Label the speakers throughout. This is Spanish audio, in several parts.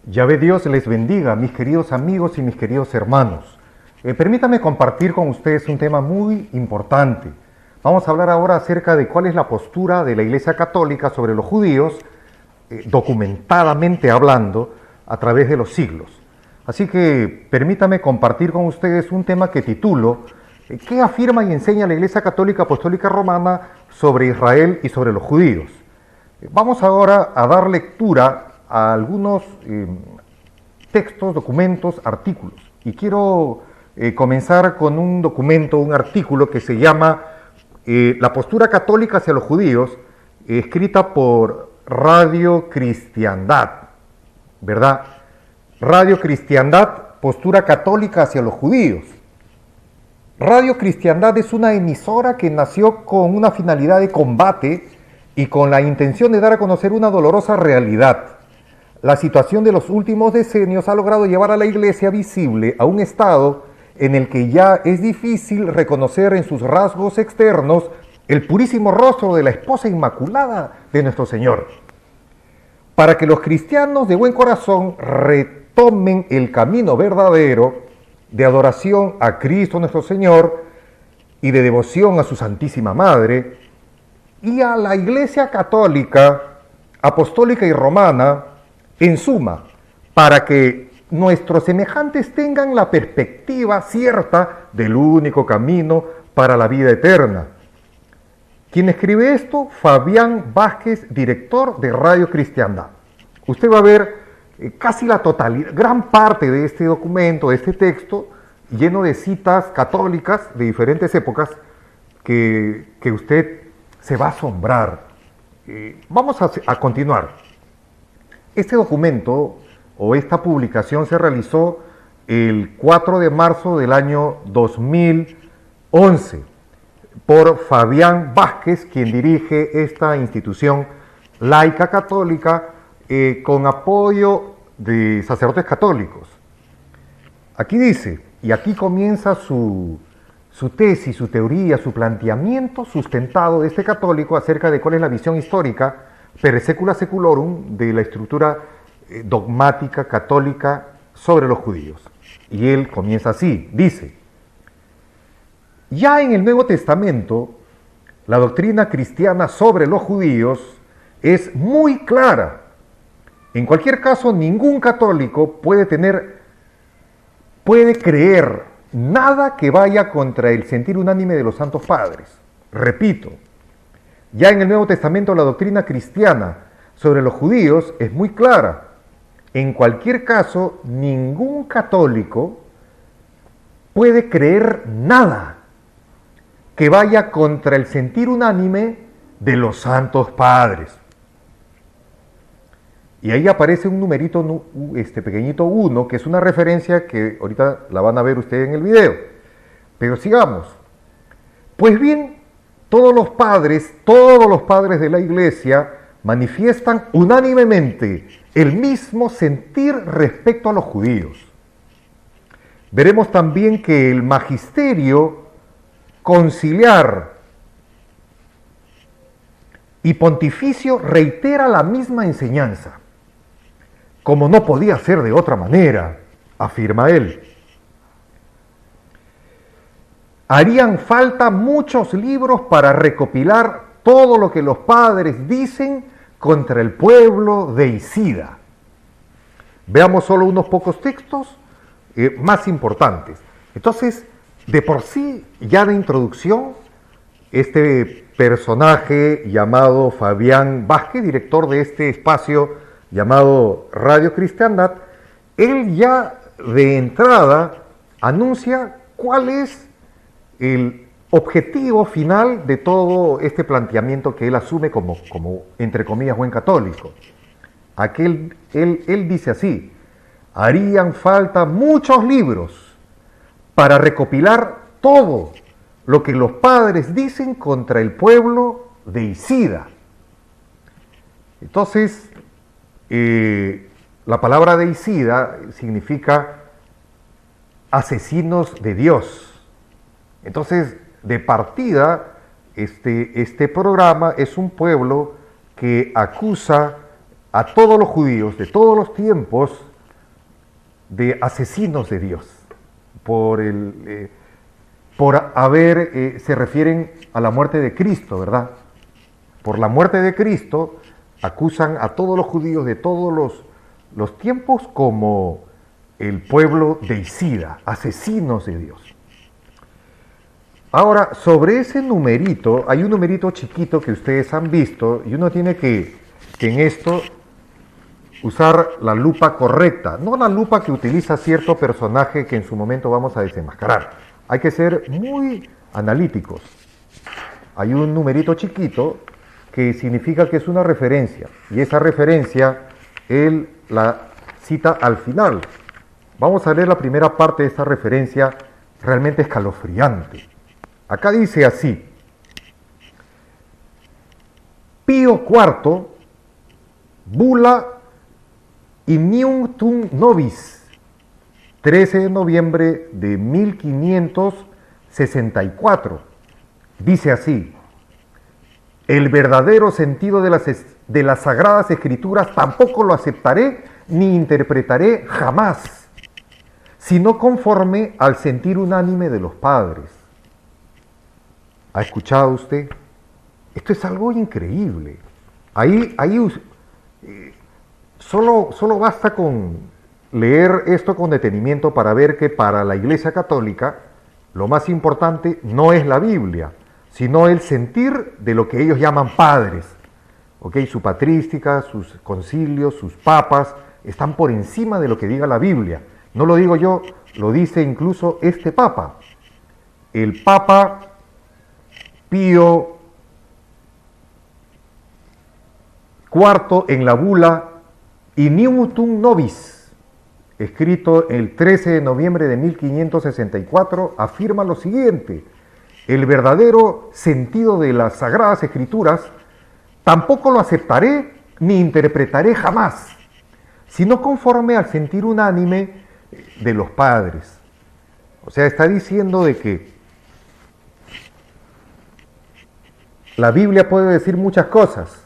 Speaker 1: Yahvé Dios les bendiga, mis queridos amigos y mis queridos hermanos. Permítame compartir con ustedes un tema muy importante. Vamos a hablar ahora acerca de cuál es la postura de la Iglesia Católica sobre los judíos, documentadamente hablando, a través de los siglos. Así que permítame compartir con ustedes un tema que titulo ¿qué afirma y enseña la Iglesia Católica Apostólica Romana sobre Israel y sobre los judíos? Vamos ahora a dar lectura a algunos textos, documentos, artículos. Y quiero comenzar con un documento, un artículo que se llama La postura católica hacia los judíos, escrita por Radio Cristiandad, ¿verdad? Radio Cristiandad, postura católica hacia los judíos. Radio Cristiandad es una emisora que nació con una finalidad de combate y con la intención de dar a conocer una dolorosa realidad. La situación de los últimos decenios ha logrado llevar a la Iglesia visible a un estado en el que ya es difícil reconocer en sus rasgos externos el purísimo rostro de la esposa inmaculada de nuestro Señor. Para que los cristianos de buen corazón retomen el camino verdadero de adoración a Cristo nuestro Señor y de devoción a su Santísima Madre, y a la Iglesia Católica, Apostólica y Romana, en suma, para que nuestros semejantes tengan la perspectiva cierta del único camino para la vida eterna. ¿Quién escribe esto? Fabián Vázquez, director de Radio Cristiandad. Usted va a ver casi la totalidad, gran parte de este documento, de este texto, lleno de citas católicas de diferentes épocas que usted se va a asombrar. Vamos a continuar. Este documento o esta publicación se realizó el 4 de marzo del año 2011 por Fabián Vázquez, quien dirige esta institución laica católica con apoyo de sacerdotes católicos. Aquí dice, y aquí comienza su tesis, su teoría, su planteamiento sustentado de este católico acerca de cuál es la visión histórica per secula seculorum de la estructura dogmática católica sobre los judíos. Y él comienza así, dice: ya en el Nuevo Testamento, la doctrina cristiana sobre los judíos es muy clara. En cualquier caso, ningún católico puede creer nada que vaya contra el sentir unánime de los santos padres. Repito, ya en el Nuevo Testamento la doctrina cristiana sobre los judíos es muy clara. En cualquier caso, ningún católico puede creer nada que vaya contra el sentir unánime de los santos padres. Y ahí aparece un numerito pequeñito 1, que es una referencia que ahorita la van a ver ustedes en el video. Pero sigamos. Pues bien, todos los padres de la Iglesia manifiestan unánimemente el mismo sentir respecto a los judíos. Veremos también que el magisterio conciliar y pontificio reitera la misma enseñanza. Como no podía ser de otra manera, afirma él. Harían falta muchos libros para recopilar todo lo que los padres dicen contra el pueblo de Isida. Veamos solo unos pocos textos más importantes. Entonces, de por sí, ya de introducción, este personaje llamado Fabián Vázquez, director de este espacio llamado Radio Cristiandad, él ya de entrada anuncia cuál es el objetivo final de todo este planteamiento que él asume como entre comillas, buen católico. Él dice así: harían falta muchos libros para recopilar todo lo que los padres dicen contra el pueblo de Isida. Entonces, la palabra de Isida significa asesinos de Dios. Entonces, de partida, este programa es un pueblo que acusa a todos los judíos de todos los tiempos de asesinos de Dios, por haber, se refieren a la muerte de Cristo, ¿verdad? Por la muerte de Cristo acusan a todos los judíos de todos los tiempos como el pueblo deicida, asesinos de Dios. Ahora, sobre ese numerito, hay un numerito chiquito que ustedes han visto y uno tiene que en esto usar la lupa correcta, no la lupa que utiliza cierto personaje que en su momento vamos a desenmascarar. Hay que ser muy analíticos. Hay un numerito chiquito que significa que es una referencia, y esa referencia él la cita al final. Vamos a leer la primera parte de esta referencia realmente escalofriante. Acá dice así: Pío IV, Bula Ignium Tum Nobis, 13 de noviembre de 1564. Dice así: el verdadero sentido de las Sagradas Escrituras tampoco lo aceptaré ni interpretaré jamás, sino conforme al sentir unánime de los padres. ¿Ha escuchado usted? Esto es algo increíble. Solo basta con leer esto con detenimiento para ver que para la Iglesia Católica lo más importante no es la Biblia, sino el sentir de lo que ellos llaman padres. Su patrística, sus concilios, sus papas, están por encima de lo que diga la Biblia. No lo digo yo, lo dice incluso este Papa. El Papa Pío IV en la bula Ignium Tum Nobis, escrito el 13 de noviembre de 1564, afirma lo siguiente: el verdadero sentido de las Sagradas Escrituras tampoco lo aceptaré ni interpretaré jamás, sino conforme al sentir unánime de los padres. O sea, está diciendo de que la Biblia puede decir muchas cosas,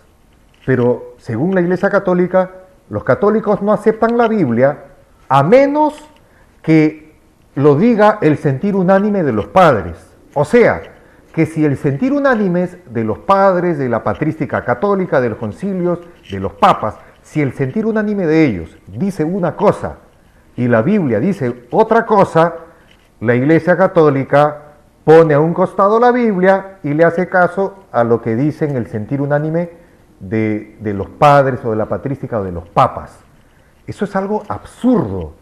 Speaker 1: pero según la Iglesia Católica, los católicos no aceptan la Biblia a menos que lo diga el sentir unánime de los padres. O sea, que si el sentir unánime de los padres, de la patrística católica, de los concilios, de los papas, si el sentir unánime de ellos dice una cosa y la Biblia dice otra cosa, la Iglesia Católica pone a un costado la Biblia y le hace caso a lo que dicen el sentir unánime de los padres o de la patrística o de los papas. Eso es algo absurdo,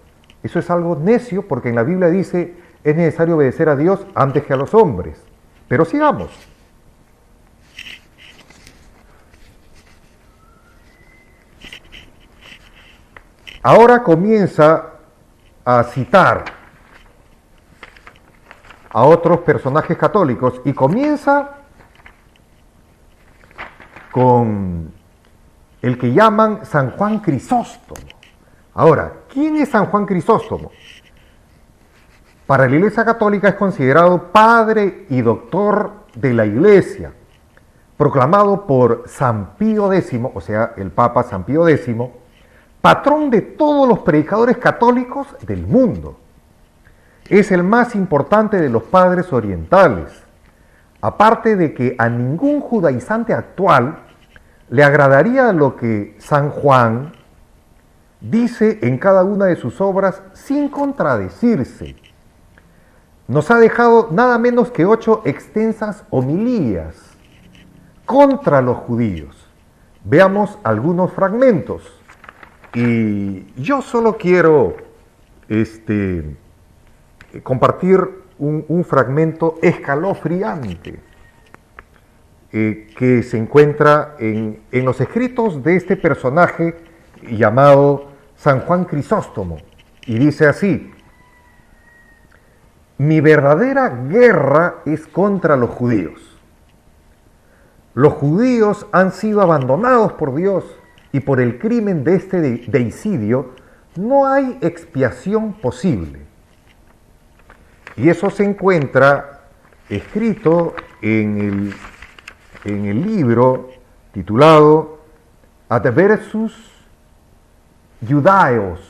Speaker 1: eso es algo necio, porque en la Biblia dice es necesario obedecer a Dios antes que a los hombres. Pero sigamos. Ahora comienza a citar a otros personajes católicos y comienza con el que llaman San Juan Crisóstomo. Ahora, ¿quién es San Juan Crisóstomo? Para la Iglesia Católica es considerado padre y doctor de la Iglesia, proclamado por San Pío X, o sea, el Papa San Pío X, patrón de todos los predicadores católicos del mundo. Es el más importante de los padres orientales, aparte de que a ningún judaizante actual le agradaría lo que San Juan dice en cada una de sus obras sin contradecirse. Nos ha dejado nada menos que 8 extensas homilías contra los judíos. Veamos algunos fragmentos. Y yo solo quiero compartir un fragmento escalofriante que se encuentra en los escritos de este personaje llamado San Juan Crisóstomo. Y dice así: mi verdadera guerra es contra los judíos. Los judíos han sido abandonados por Dios y por el crimen de este deicidio no hay expiación posible. Y eso se encuentra escrito en el libro titulado Adversus Judaeos,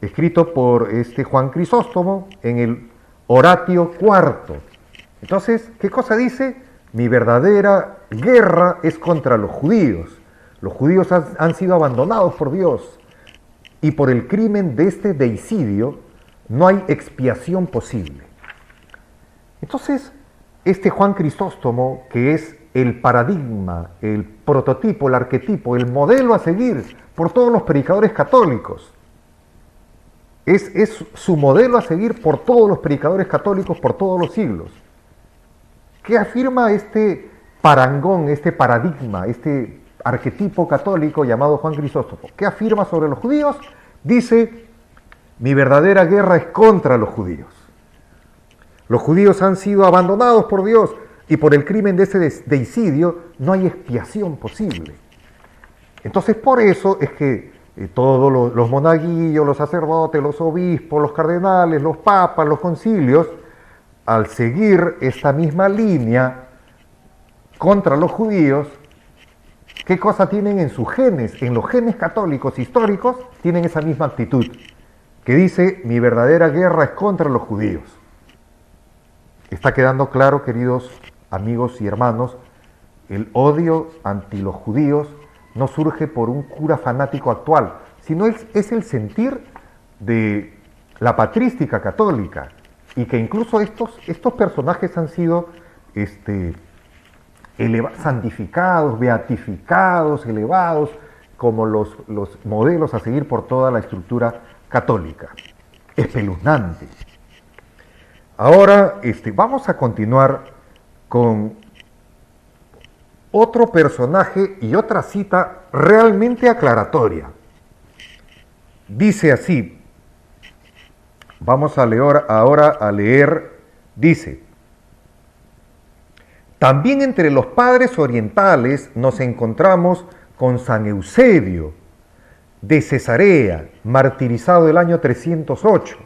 Speaker 1: escrito por Juan Crisóstomo en el Oratio IV. Entonces, ¿qué cosa dice? Mi verdadera guerra es contra los judíos. Los judíos han sido abandonados por Dios y por el crimen de este deicidio no hay expiación posible. Entonces, Juan Crisóstomo, que es el paradigma, el prototipo, el arquetipo, el modelo a seguir por todos los predicadores católicos, es su modelo a seguir por todos los predicadores católicos por todos los siglos. ¿Qué afirma este parangón, este paradigma, este arquetipo católico llamado Juan Crisóstomo? ¿Qué afirma sobre los judíos? Dice, mi verdadera guerra es contra los judíos. Los judíos han sido abandonados por Dios y por el crimen de ese deicidio no hay expiación posible. Entonces, por eso es que todos los monaguillos, los sacerdotes, los obispos, los cardenales, los papas, los concilios, al seguir esta misma línea contra los judíos, ¿qué cosa tienen en sus genes? En los genes católicos históricos tienen esa misma actitud, que dice, mi verdadera guerra es contra los judíos. Está quedando claro, queridos amigos y hermanos, el odio anti los judíos no surge por un cura fanático actual, sino es el sentir de la patrística católica, y que incluso estos personajes han sido santificados, beatificados, elevados, como los modelos a seguir por toda la estructura católica. Espeluznante. Ahora vamos a continuar con otro personaje y otra cita realmente aclaratoria. Dice así, vamos a leer ahora dice, también entre los padres orientales nos encontramos con San Eusebio de Cesarea, martirizado el año 308.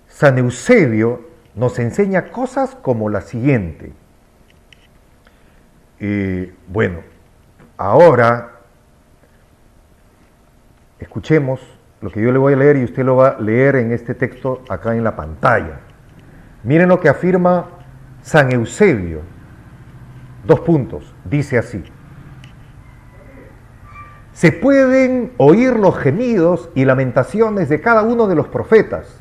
Speaker 1: San Eusebio nos enseña cosas como la siguiente. Bueno, ahora escuchemos lo que yo le voy a leer y usted lo va a leer en este texto acá en la pantalla. Miren lo que afirma San Eusebio. 2 puntos. Dice así. Se pueden oír los gemidos y lamentaciones de cada uno de los profetas,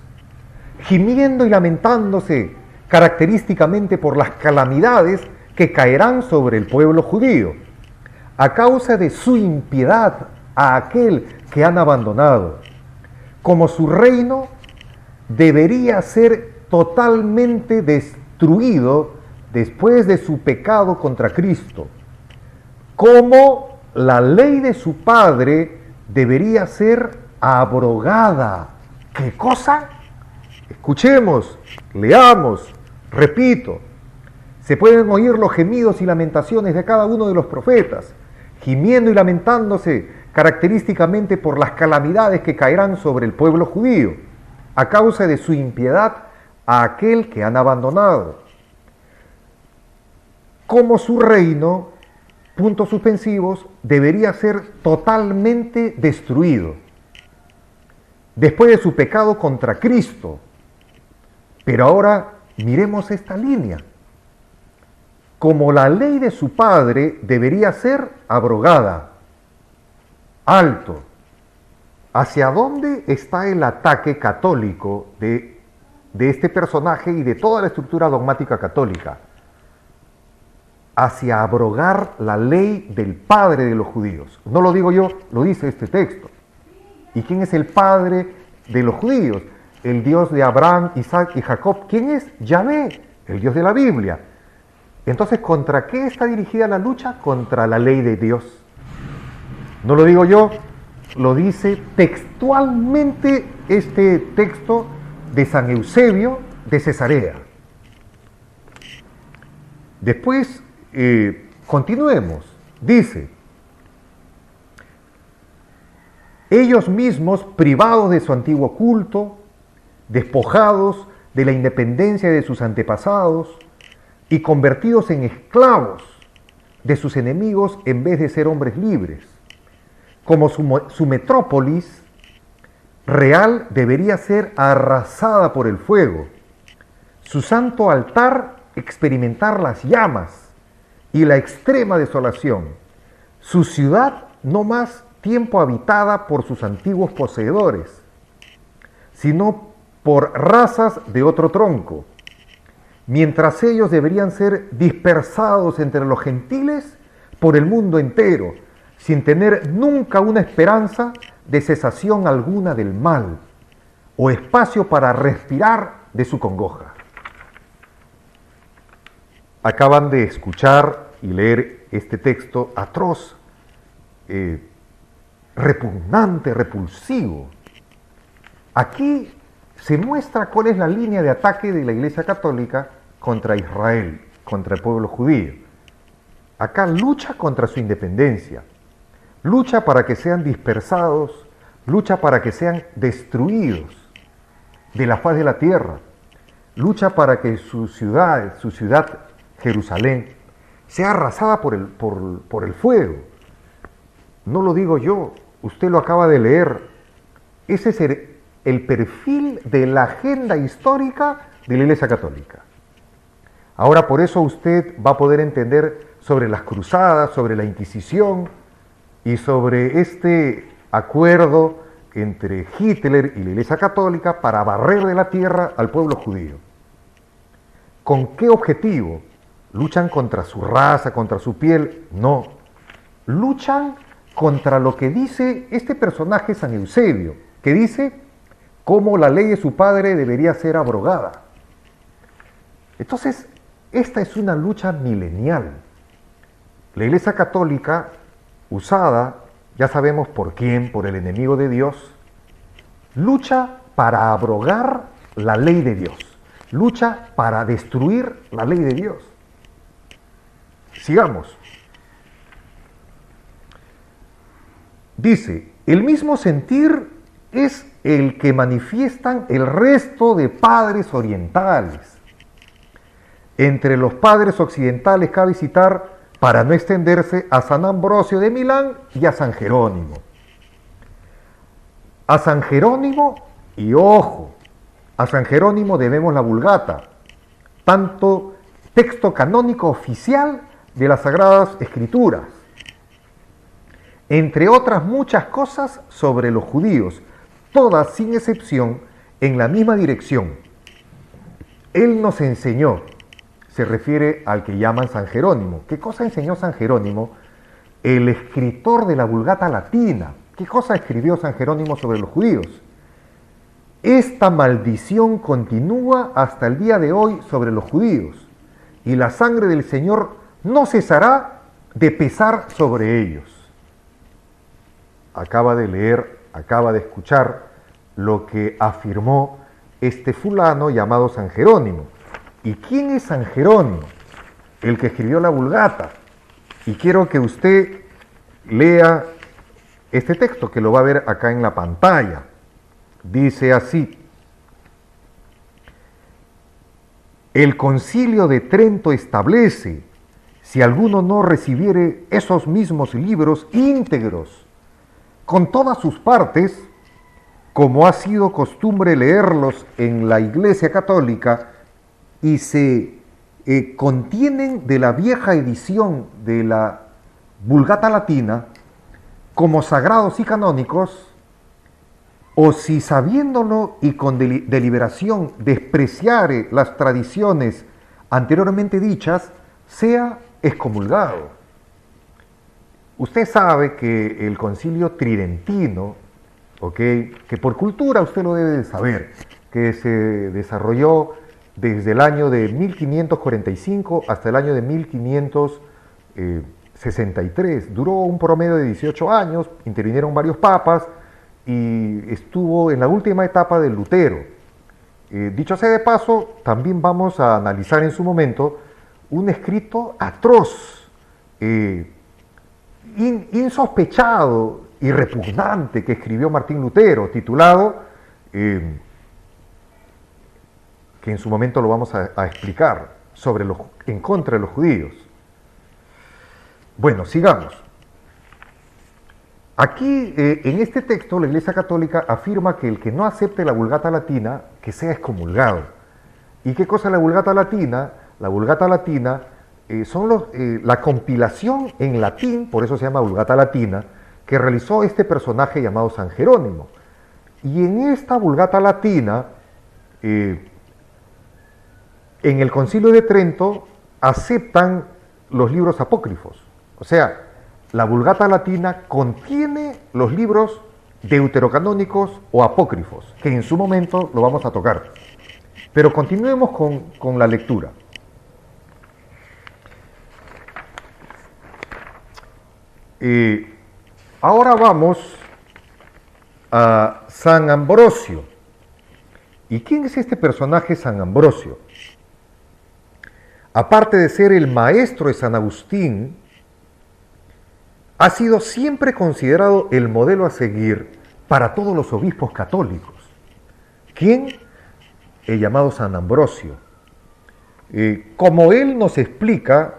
Speaker 1: gimiendo y lamentándose característicamente por las calamidades que caerán sobre el pueblo judío, a causa de su impiedad a aquel que han abandonado, como su reino debería ser totalmente destruido después de su pecado contra Cristo, como la ley de su padre debería ser abrogada. ¿Qué cosa? Escuchemos, leamos, repito. Se pueden oír los gemidos y lamentaciones de cada uno de los profetas, gimiendo y lamentándose característicamente por las calamidades que caerán sobre el pueblo judío, a causa de su impiedad a aquel que han abandonado. Como su reino, puntos suspensivos, debería ser totalmente destruido, después de su pecado contra Cristo. Pero ahora miremos esta línea. Como la ley de su padre debería ser abrogada. Alto. ¿Hacia dónde está el ataque católico de este personaje y de toda la estructura dogmática católica? Hacia abrogar la ley del padre de los judíos. No lo digo yo, lo dice este texto. ¿Y quién es el padre de los judíos? El Dios de Abraham, Isaac y Jacob. ¿Quién es? Yahvé, el Dios de la Biblia. Entonces, ¿contra qué está dirigida la lucha? Contra la ley de Dios. No lo digo yo, lo dice textualmente este texto de San Eusebio de Cesarea. Después, continuemos. Dice, ellos mismos, privados de su antiguo culto, despojados de la independencia de sus antepasados y convertidos en esclavos de sus enemigos en vez de ser hombres libres, como su metrópolis real debería ser arrasada por el fuego, su santo altar experimentar las llamas y la extrema desolación, su ciudad no más tiempo habitada por sus antiguos poseedores, sino por razas de otro tronco, mientras ellos deberían ser dispersados entre los gentiles por el mundo entero, sin tener nunca una esperanza de cesación alguna del mal, o espacio para respirar de su congoja. Acaban de escuchar y leer este texto atroz, repugnante, repulsivo. Aquí se muestra cuál es la línea de ataque de la Iglesia Católica contra Israel, contra el pueblo judío. Acá lucha contra su independencia, lucha para que sean dispersados, lucha para que sean destruidos de la faz de la tierra, lucha para que su ciudad Jerusalén, sea arrasada por el fuego. No lo digo yo, usted lo acaba de leer. Ese es el perfil de la agenda histórica de la Iglesia Católica. Ahora por eso usted va a poder entender sobre las cruzadas, sobre la Inquisición y sobre este acuerdo entre Hitler y la Iglesia Católica para barrer de la tierra al pueblo judío. ¿Con qué objetivo? ¿Luchan contra su raza, contra su piel? No. Luchan contra lo que dice este personaje San Eusebio, que dice cómo la ley de su padre debería ser abrogada. Entonces, esta es una lucha milenial. La Iglesia Católica, usada, ya sabemos por quién, por el enemigo de Dios, lucha para abrogar la ley de Dios, lucha para destruir la ley de Dios. Sigamos. Dice, el mismo sentir es el que manifiestan el resto de padres orientales. Entre los padres occidentales cabe citar, para no extenderse, a San Ambrosio de Milán y a San Jerónimo. A San Jerónimo, y ojo, a San Jerónimo debemos la Vulgata, tanto texto canónico oficial de las Sagradas Escrituras, entre otras muchas cosas sobre los judíos, todas sin excepción en la misma dirección. Él nos enseñó, se refiere al que llaman San Jerónimo. ¿Qué cosa enseñó San Jerónimo? El escritor de la Vulgata latina. ¿Qué cosa escribió San Jerónimo sobre los judíos? Esta maldición continúa hasta el día de hoy sobre los judíos, y la sangre del Señor no cesará de pesar sobre ellos. Acaba de leer, acaba de escuchar lo que afirmó este fulano llamado San Jerónimo. ¿Y quién es San Jerónimo? El que escribió la Vulgata. Y quiero que usted lea este texto, que lo va a ver acá en la pantalla. Dice así: el Concilio de Trento establece, si alguno no recibiere esos mismos libros íntegros, con todas sus partes, como ha sido costumbre leerlos en la Iglesia Católica, y se contienen de la vieja edición de la Vulgata Latina, como sagrados y canónicos, o si sabiéndolo y con deliberación despreciare las tradiciones anteriormente dichas, sea excomulgado. Usted sabe que el Concilio Tridentino, que por cultura usted lo debe de saber, que se desarrolló desde el año de 1545 hasta el año de 1563. Duró un promedio de 18 años, intervinieron varios papas y estuvo en la última etapa de Lutero. Dicho sea de paso, también vamos a analizar en su momento un escrito atroz, insospechado y repugnante que escribió Martín Lutero, titulado, que en su momento lo vamos a explicar, en contra de los judíos. Bueno, sigamos. Aquí, en este texto, la Iglesia Católica afirma que el que no acepte la Vulgata Latina, que sea excomulgado. ¿Y qué cosa es la Vulgata Latina? La Vulgata Latina son la compilación en latín, por eso se llama Vulgata Latina, que realizó este personaje llamado San Jerónimo. Y en esta Vulgata Latina, en el Concilio de Trento, aceptan los libros apócrifos. O sea, la Vulgata Latina contiene los libros deuterocanónicos o apócrifos, que en su momento lo vamos a tocar. Pero continuemos con la lectura. Ahora vamos a San Ambrosio. ¿Y quién es este personaje San Ambrosio? Aparte de ser el maestro de San Agustín, ha sido siempre considerado el modelo a seguir para todos los obispos católicos. ¿Quién? El llamado San Ambrosio. Como él nos explica,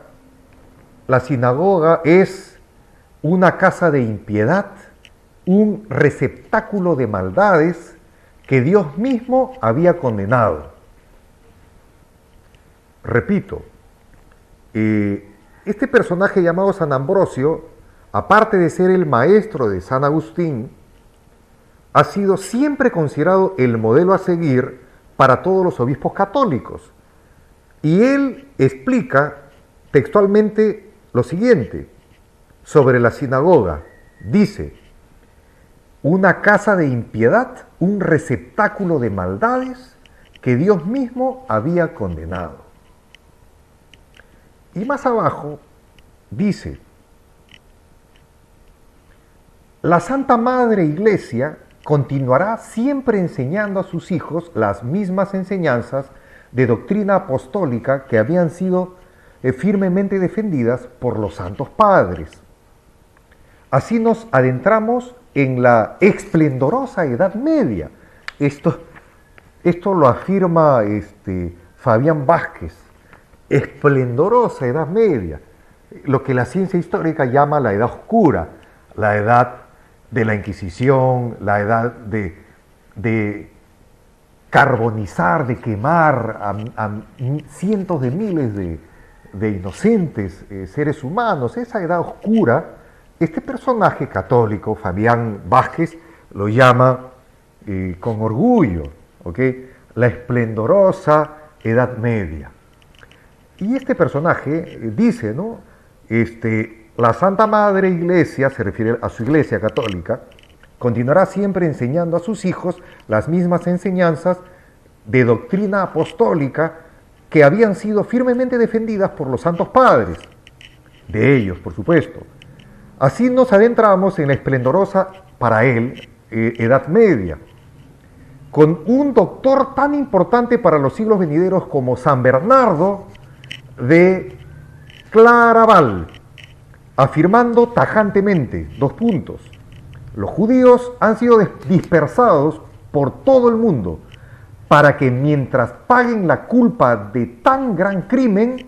Speaker 1: la sinagoga es una casa de impiedad, un receptáculo de maldades que Dios mismo había condenado. Repito, este personaje llamado San Ambrosio, aparte de ser el maestro de San Agustín, ha sido siempre considerado el modelo a seguir para todos los obispos católicos. Y él explica textualmente lo siguiente sobre la sinagoga. Dice: una casa de impiedad, un receptáculo de maldades que Dios mismo había condenado. Y más abajo dice: la Santa Madre Iglesia continuará siempre enseñando a sus hijos las mismas enseñanzas de doctrina apostólica que habían sido firmemente defendidas por los santos padres. Así nos adentramos en la esplendorosa Edad Media. Esto lo afirma Fabián Vázquez. Esplendorosa Edad Media. Lo que la ciencia histórica llama la Edad Oscura, la Edad de la Inquisición, la edad de carbonizar, de quemar a cientos de miles de inocentes seres humanos. Esa edad oscura, este personaje católico, Fabián Vázquez, lo llama con orgullo, ¿okay? La esplendorosa Edad Media. Y este personaje dice, ¿no? La Santa Madre Iglesia, se refiere a su Iglesia católica, continuará siempre enseñando a sus hijos las mismas enseñanzas de doctrina apostólica que habían sido firmemente defendidas por los santos padres, de ellos, por supuesto. Así nos adentramos en la esplendorosa, para él, Edad Media, con un doctor tan importante para los siglos venideros como San Bernardo de Claraval, afirmando tajantemente, los judíos han sido dispersados por todo el mundo para que mientras paguen la culpa de tan gran crimen,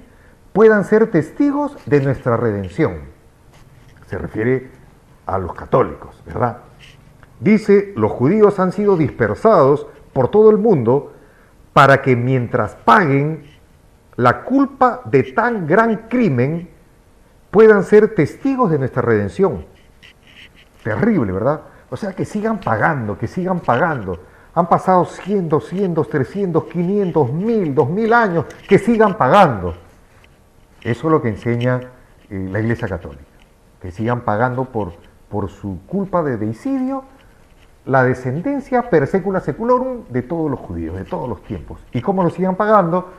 Speaker 1: puedan ser testigos de nuestra redención. Se refiere a los católicos, ¿verdad? Dice, los judíos han sido dispersados por todo el mundo para que mientras paguen la culpa de tan gran crimen, puedan ser testigos de nuestra redención. Terrible, ¿verdad? O sea, que sigan pagando, que sigan pagando. Han pasado 100, 200, 300, 500, 1000, 2000 años, que sigan pagando. Eso es lo que enseña la Iglesia Católica. Que sigan pagando por su culpa de deicidio la descendencia per secula seculorum de todos los judíos, de todos los tiempos. ¿Y cómo lo sigan pagando?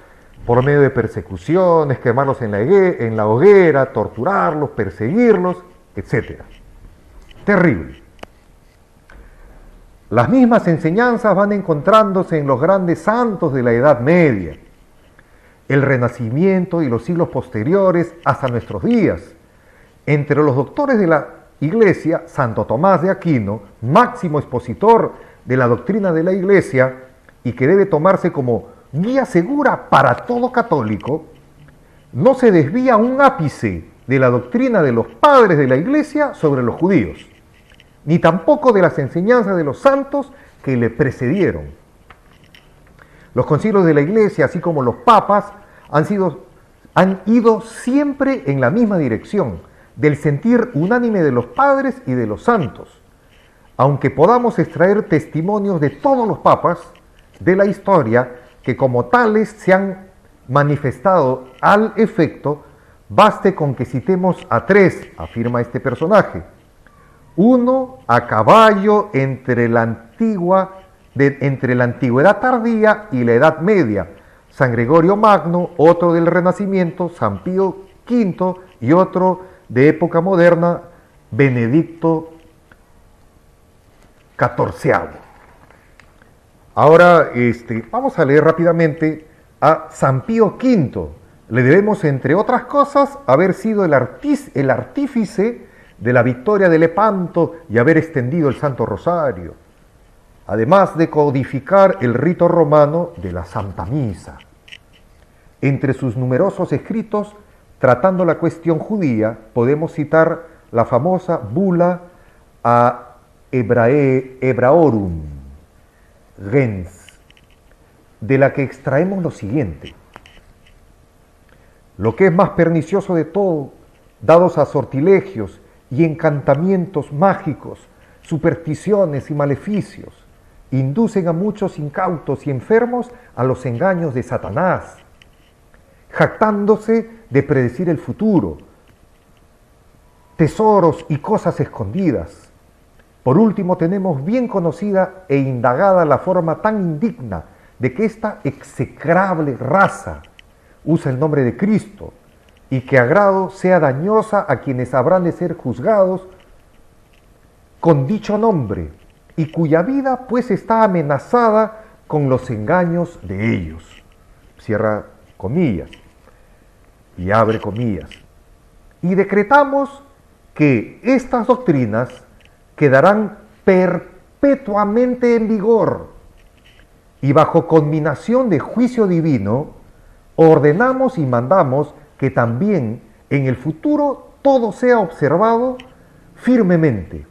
Speaker 1: Por medio de persecuciones, quemarlos en la hoguera, torturarlos, perseguirlos, etc. Terrible. Las mismas enseñanzas van encontrándose en los grandes santos de la Edad Media, el Renacimiento y los siglos posteriores hasta nuestros días. Entre los doctores de la Iglesia, Santo Tomás de Aquino, máximo expositor de la doctrina de la Iglesia y que debe tomarse como guía segura para todo católico, no se desvía un ápice de la doctrina de los padres de la Iglesia sobre los judíos. ni tampoco de las enseñanzas de los santos que le precedieron. Los concilios de la Iglesia, así como los papas, han ido siempre en la misma dirección, del sentir unánime de los padres y de los santos. Aunque podamos extraer testimonios de todos los papas de la historia, que como tales se han manifestado al efecto, baste con que citemos a 3, afirma este personaje. Uno a caballo entre la antigüedad tardía y la Edad Media, San Gregorio Magno; otro del Renacimiento, San Pío V; y otro de época moderna, Benedicto XIV. Ahora vamos a leer rápidamente a San Pío V. Le debemos, entre otras cosas, haber sido el artífice de la victoria de Lepanto y haber extendido el Santo Rosario, además de codificar el rito romano de la Santa Misa. Entre sus numerosos escritos tratando la cuestión judía, podemos citar la famosa Bula a Hebraorum Gens, de la que extraemos lo siguiente: lo que es más pernicioso de todo, dados a sortilegios y encantamientos mágicos, supersticiones y maleficios, inducen a muchos incautos y enfermos a los engaños de Satanás, jactándose de predecir el futuro, tesoros y cosas escondidas. Por último, tenemos bien conocida e indagada la forma tan indigna de que esta execrable raza usa el nombre de Cristo, y que a grado sea dañosa a quienes habrán de ser juzgados con dicho nombre, y cuya vida pues está amenazada con los engaños de ellos. Cierra comillas y abre comillas. Y decretamos que estas doctrinas quedarán perpetuamente en vigor, y bajo conminación de juicio divino ordenamos y mandamos que también en el futuro todo sea observado firmemente.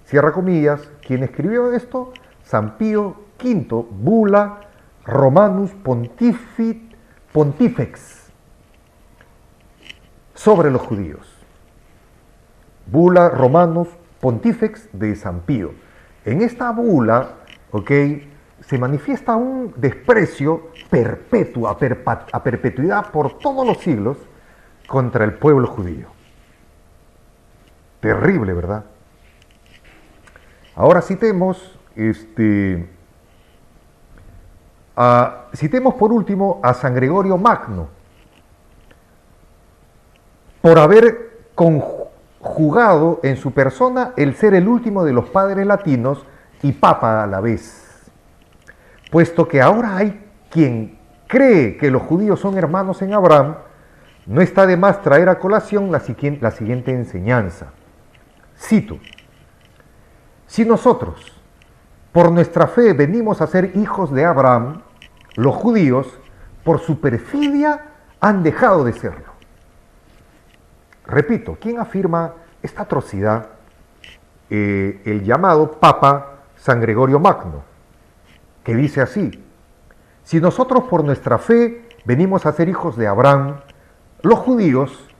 Speaker 1: Cierra comillas. ¿Quién escribió esto? San Pío V, Bula Romanus Pontifex, sobre los judíos. Bula Romanus Pontifex de San Pío. En esta bula, se manifiesta un desprecio perpetuo, a perpetuidad por todos los siglos, contra el pueblo judío. Terrible, ¿verdad? Ahora citemos por último a San Gregorio Magno, por haber conjugado en su persona el ser el último de los padres latinos y papa a la vez. Puesto que ahora hay quien cree que los judíos son hermanos en Abraham, no está de más traer a colación la siguiente enseñanza. Cito: si nosotros, por nuestra fe, venimos a ser hijos de Abraham, los judíos, por su perfidia, han dejado de serlo. Repito, ¿quién afirma esta atrocidad? El llamado Papa San Gregorio Magno, que dice así: si nosotros por nuestra fe venimos a ser hijos de Abraham, los judíos,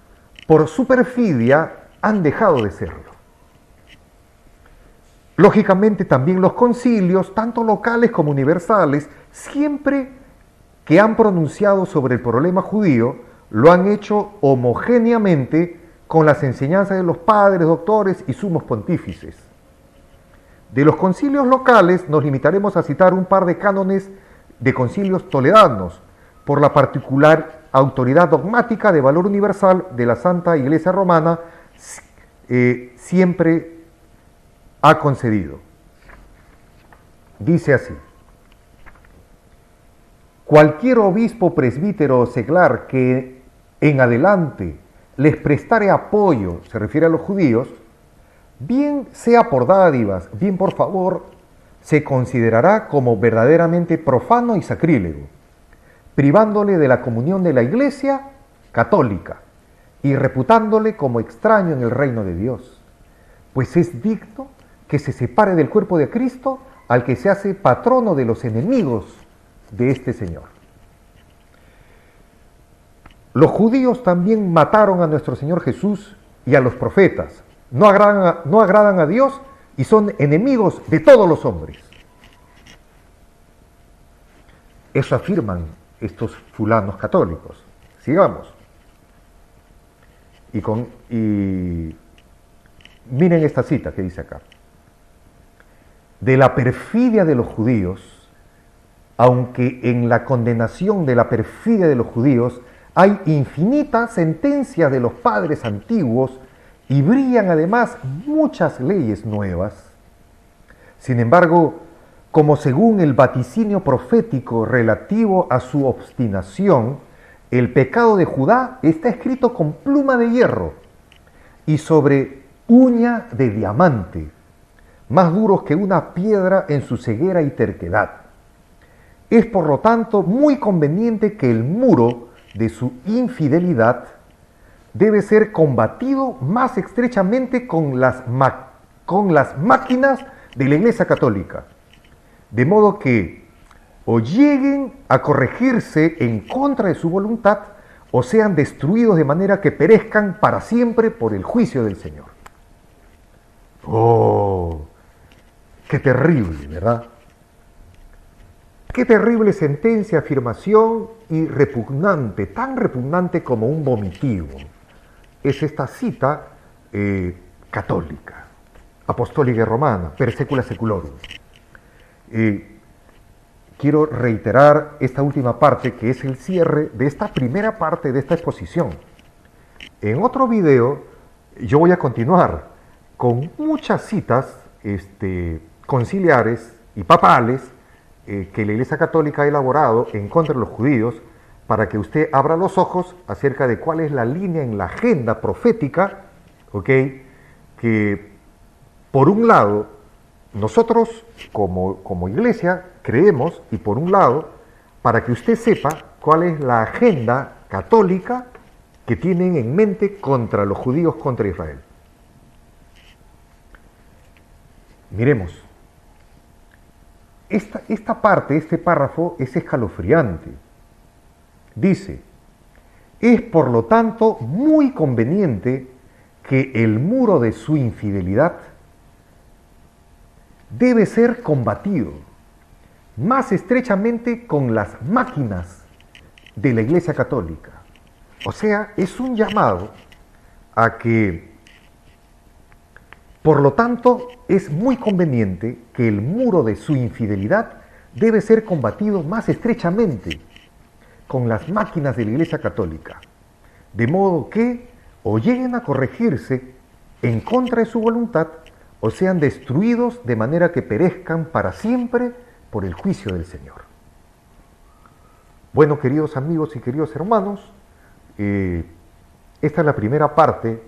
Speaker 1: por su perfidia, han dejado de serlo. Lógicamente también los concilios, tanto locales como universales, siempre que han pronunciado sobre el problema judío, lo han hecho homogéneamente con las enseñanzas de los padres, doctores y sumos pontífices. De los concilios locales nos limitaremos a citar un par de cánones de concilios toledanos, por la particular autoridad dogmática de valor universal de la Santa Iglesia Romana siempre ha concedido. Dice así: cualquier obispo, presbítero o seglar que en adelante les prestare apoyo, se refiere a los judíos, bien sea por dádivas, bien por favor, se considerará como verdaderamente profano y sacrílego, privándole de la comunión de la Iglesia católica y reputándole como extraño en el reino de Dios. pues es digno que se separe del cuerpo de Cristo al que se hace patrono de los enemigos de este Señor. Los judíos también mataron a nuestro Señor Jesús y a los profetas. No agradan a Dios y son enemigos de todos los hombres. Eso afirman estos fulanos católicos. Sigamos. Y miren esta cita que dice acá. De la perfidia de los judíos, aunque en la condenación de la perfidia de los judíos hay infinitas sentencias de los padres antiguos y brillan además muchas leyes nuevas. Sin embargo, como según el vaticinio profético relativo a su obstinación, el pecado de Judá está escrito con pluma de hierro y sobre uña de diamante, más duros que una piedra en su ceguera y terquedad. Es por lo tanto muy conveniente que el muro de su infidelidad debe ser combatido más estrechamente con las máquinas de la Iglesia Católica, de modo que o lleguen a corregirse en contra de su voluntad o sean destruidos de manera que perezcan para siempre por el juicio del Señor. ¡Oh! ¡Qué terrible!, ¿verdad? Qué terrible sentencia, afirmación y repugnante, tan repugnante como un vomitivo. Es esta cita católica, apostólica y romana, per secula seculorum. Quiero reiterar esta última parte, que es el cierre de esta primera parte de esta exposición. En otro video yo voy a continuar con muchas citas conciliares y papales que la Iglesia Católica ha elaborado en contra de los judíos, para que usted abra los ojos acerca de cuál es la línea en la agenda profética, ¿ok? Que por un lado nosotros como Iglesia creemos, y por un lado, para que usted sepa cuál es la agenda católica que tienen en mente contra los judíos, contra Israel. Miremos. Esta parte, este párrafo es escalofriante. Dice, es por lo tanto muy conveniente que el muro de su infidelidad debe ser combatido más estrechamente con las máquinas de la Iglesia Católica. O sea, es un llamado a que, por lo tanto, es muy conveniente que el muro de su infidelidad debe ser combatido más estrechamente con las máquinas de la Iglesia Católica, de modo que o lleguen a corregirse en contra de su voluntad o sean destruidos de manera que perezcan para siempre por el juicio del Señor. Bueno, queridos amigos y queridos hermanos, esta es la primera parte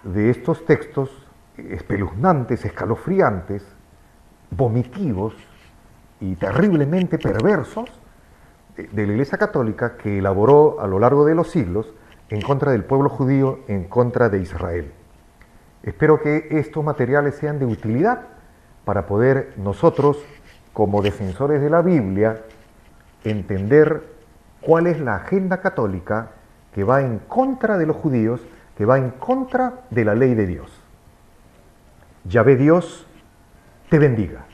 Speaker 1: de estos textos espeluznantes, escalofriantes, vomitivos y terriblemente perversos de la Iglesia Católica, que elaboró a lo largo de los siglos en contra del pueblo judío, en contra de Israel. Espero que estos materiales sean de utilidad para poder nosotros, como defensores de la Biblia, entender cuál es la agenda católica que va en contra de los judíos, que va en contra de la ley de Dios. Yahvé Dios te bendiga.